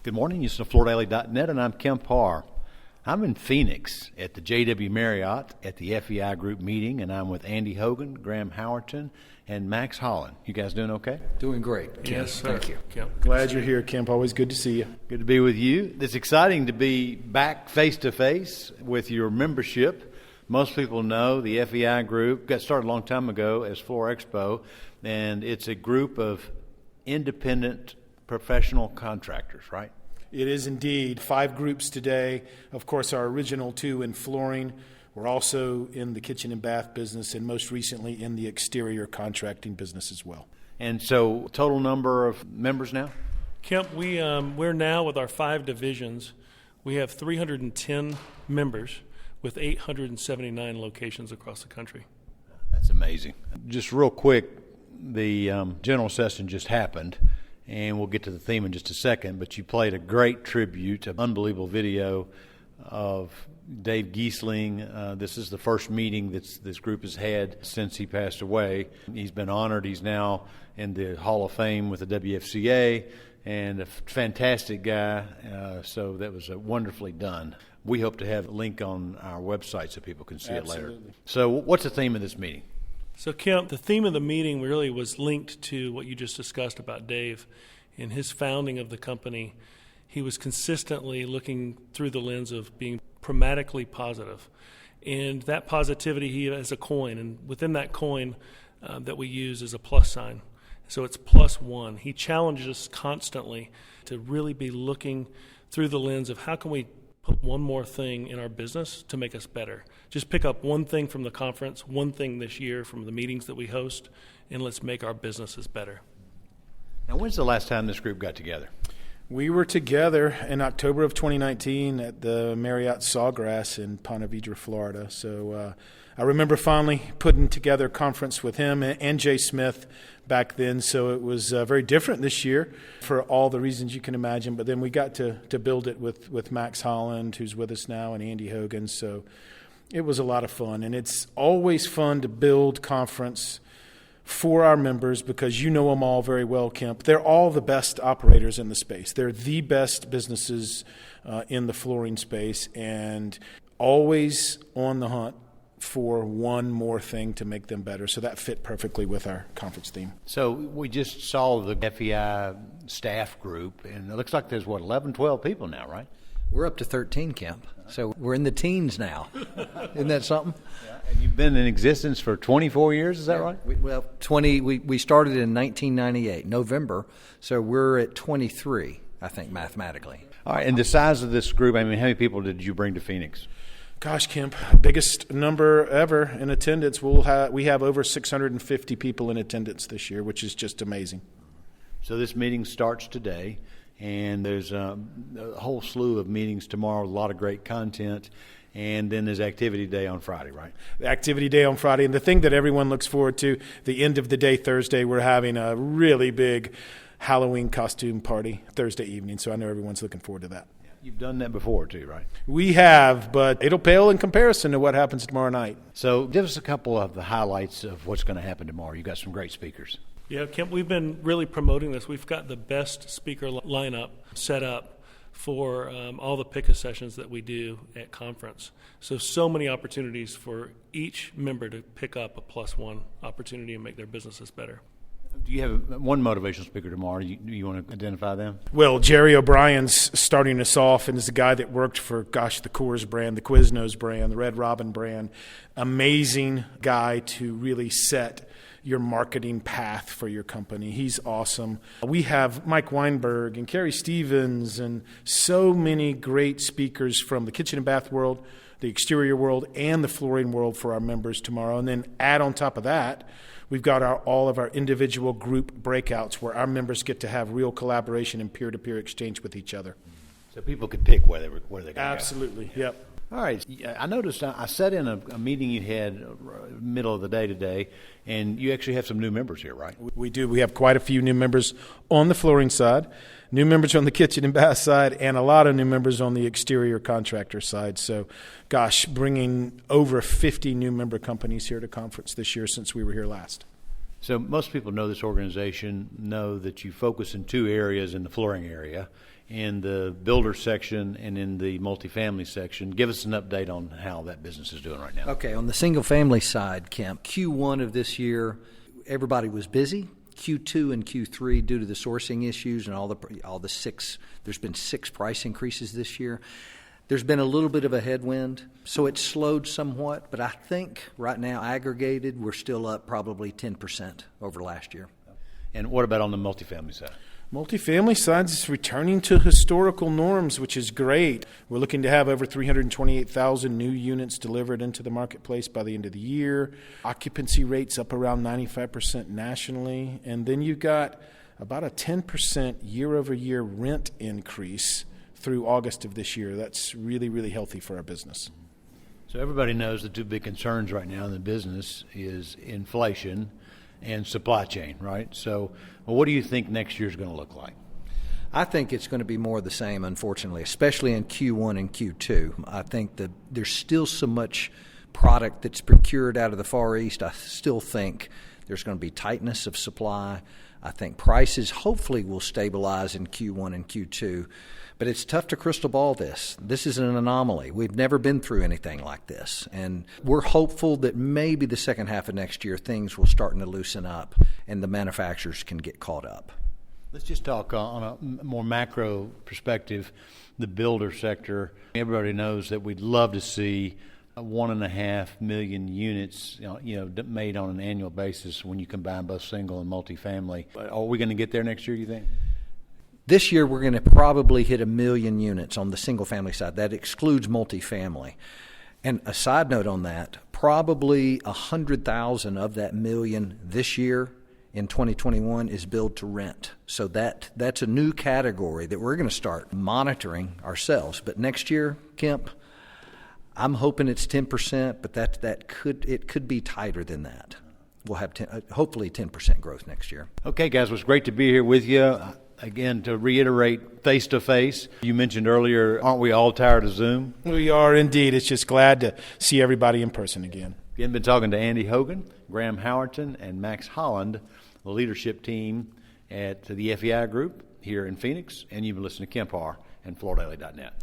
Good morning. This is FloorDaily.net, and I'm Kemp Harr. I'm in Phoenix at the JW Marriott at the FEI Group meeting, and I'm with Andy Hogan, Graham Howerton, and Max Holland. You guys doing okay? Doing great. Yes, sir. Thank you. Kemp. Glad you're here, Kemp. Always good to see you. Good to be with you. It's exciting to be back face-to-face with your membership. Most people know the FEI Group got started a long time ago as Floor Expo, and it's a group of independent professional contractors, right? It is indeed 5 groups today. Of course, our original 2 in flooring. We're also in the kitchen and bath business, and most recently in the exterior contracting business as well. And so, total number of members now? Kemp, we're now with our 5 divisions. We have 310 members with 879 locations across the country. That's amazing. Just real quick, the general session just happened, and we'll get to the theme in just a second, but you played a great tribute, an unbelievable video of Dave Giesling. This is the first meeting that this group has had since he passed away. He's been honored. He's now in the Hall of Fame with the WFCA, and a fantastic guy, so that was wonderfully done. We hope to have a link on our website so people can see Absolutely. it later. So what's the theme of this meeting? So, Kemp, the theme of the meeting really was linked to what you just discussed about Dave. In his founding of the company, he was consistently looking through the lens of being pragmatically positive. And that positivity, he has a coin, and within that coin that we use is a plus sign. So it's +1. He challenges us constantly to really be looking through the lens of how can we put one more thing in our business to make us better. Just pick up one thing from the conference, one thing this year from the meetings that we host, and let's make our businesses better. Now, when's the last time this group got together? We were together in October of 2019 at the Marriott Sawgrass in Ponte Vedra, Florida. So I remember fondly putting together a conference with him and Jay Smith back then. So it was very different this year for all the reasons you can imagine. But then we got to build it with Max Holland, who's with us now, and Andy Hogan. So it was a lot of fun. And it's always fun to build conference for our members because you know them all very well, Kemp. They're all the best operators in the space. They're the best businesses in the flooring space, and always on the hunt for one more thing to make them better. So that fit perfectly with our conference theme. So we just saw the FEI staff group, and it looks like there's, 11, 12 people now, right? We're up to 13, Kemp. So we're in the teens now. Isn't that something? Yeah. And you've been in existence for 24 years, is that right? We started in 1998, November, so we're at 23, I think, mathematically. All right, and the size of this group, I mean, how many people did you bring to Phoenix? Gosh, Kemp, biggest number ever in attendance. We have over 650 people in attendance this year, which is just amazing. So this meeting starts today, and there's a whole slew of meetings tomorrow, a lot of great content, and then there's Activity Day on Friday, right? The Activity Day on Friday, and the thing that everyone looks forward to, the end of the day Thursday, we're having a really big Halloween costume party Thursday evening, so I know everyone's looking forward to that. You've done that before too, right? We have, but it'll pale in comparison to what happens tomorrow night. So give us a couple of the highlights of what's going to happen tomorrow. You've got some great speakers. Yeah, Kemp, we've been really promoting this. We've got the best speaker lineup set up for all the PICA sessions that we do at conference. So many opportunities for each member to pick up a +1 opportunity and make their businesses better. Do you have one motivational speaker tomorrow? Do you want to identify them? Well, Jerry O'Brien's starting us off, and is a guy that worked for, the Coors brand, the Quiznos brand, the Red Robin brand. Amazing guy to really set your marketing path for your company. He's awesome. We have Mike Weinberg and Carrie Stevens and so many great speakers from the kitchen and bath world, the exterior world, and the flooring world for our members tomorrow. And then add on top of that, we've got all of our individual group breakouts where our members get to have real collaboration and peer-to-peer exchange with each other. So people could pick where they're going to go. Absolutely, yep. All right. I noticed I sat in a meeting you had middle of the day today, and you actually have some new members here, right? We do. We have quite a few new members on the flooring side, new members on the kitchen and bath side, and a lot of new members on the exterior contractor side. So, bringing over 50 new member companies here to conference this year since we were here last. So most people know this organization, know that you focus in two areas in the flooring area, in the builder section and in the multifamily section. Give us an update on how that business is doing right now. Okay, on the single-family side, Kemp, Q1 of this year, everybody was busy. Q2 and Q3, due to the sourcing issues and all the six, there's been 6 price increases this year. There's been a little bit of a headwind, so it's slowed somewhat, but I think right now, aggregated, we're still up probably 10% over last year. And what about on the multifamily side? Multifamily side is returning to historical norms, which is great. We're looking to have over 328,000 new units delivered into the marketplace by the end of the year. Occupancy rates up around 95% nationally. And then you've got about a 10% year-over-year rent increase through August of this year. That's really, really healthy for our business. So everybody knows the two big concerns right now in the business is inflation and supply chain, right? So what do you think next year is going to look like? I think it's going to be more of the same, unfortunately, especially in Q1 and Q2. I think that there's still so much product that's procured out of the Far East. I still think there's going to be tightness of supply. I think prices hopefully will stabilize in Q1 and Q2. But it's tough to crystal ball this. This is an anomaly. We've never been through anything like this. And we're hopeful that maybe the second half of next year things will start to loosen up and the manufacturers can get caught up. Let's just talk on a more macro perspective, the builder sector. Everybody knows that we'd love to see 1.5 million units made on an annual basis when you combine both single and multifamily. Are we going to get there next year, you think? This year, we're going to probably hit 1 million units on the single-family side. That excludes multifamily. And a side note on that, probably 100,000 of that million this year in 2021 is build to rent. So that's a new category that we're going to start monitoring ourselves. But next year, Kemp, I'm hoping it's 10%, but it could be tighter than that. We'll have hopefully 10% growth next year. Okay, guys, it was great to be here with you. Again, to reiterate, face-to-face, you mentioned earlier, aren't we all tired of Zoom? We are indeed. It's just glad to see everybody in person again. Again, been talking to Andy Hogan, Graham Howerton, and Max Holland, the leadership team at the FEI Group here in Phoenix, and you've been listening to Kemp Harr and FloorDaily.net.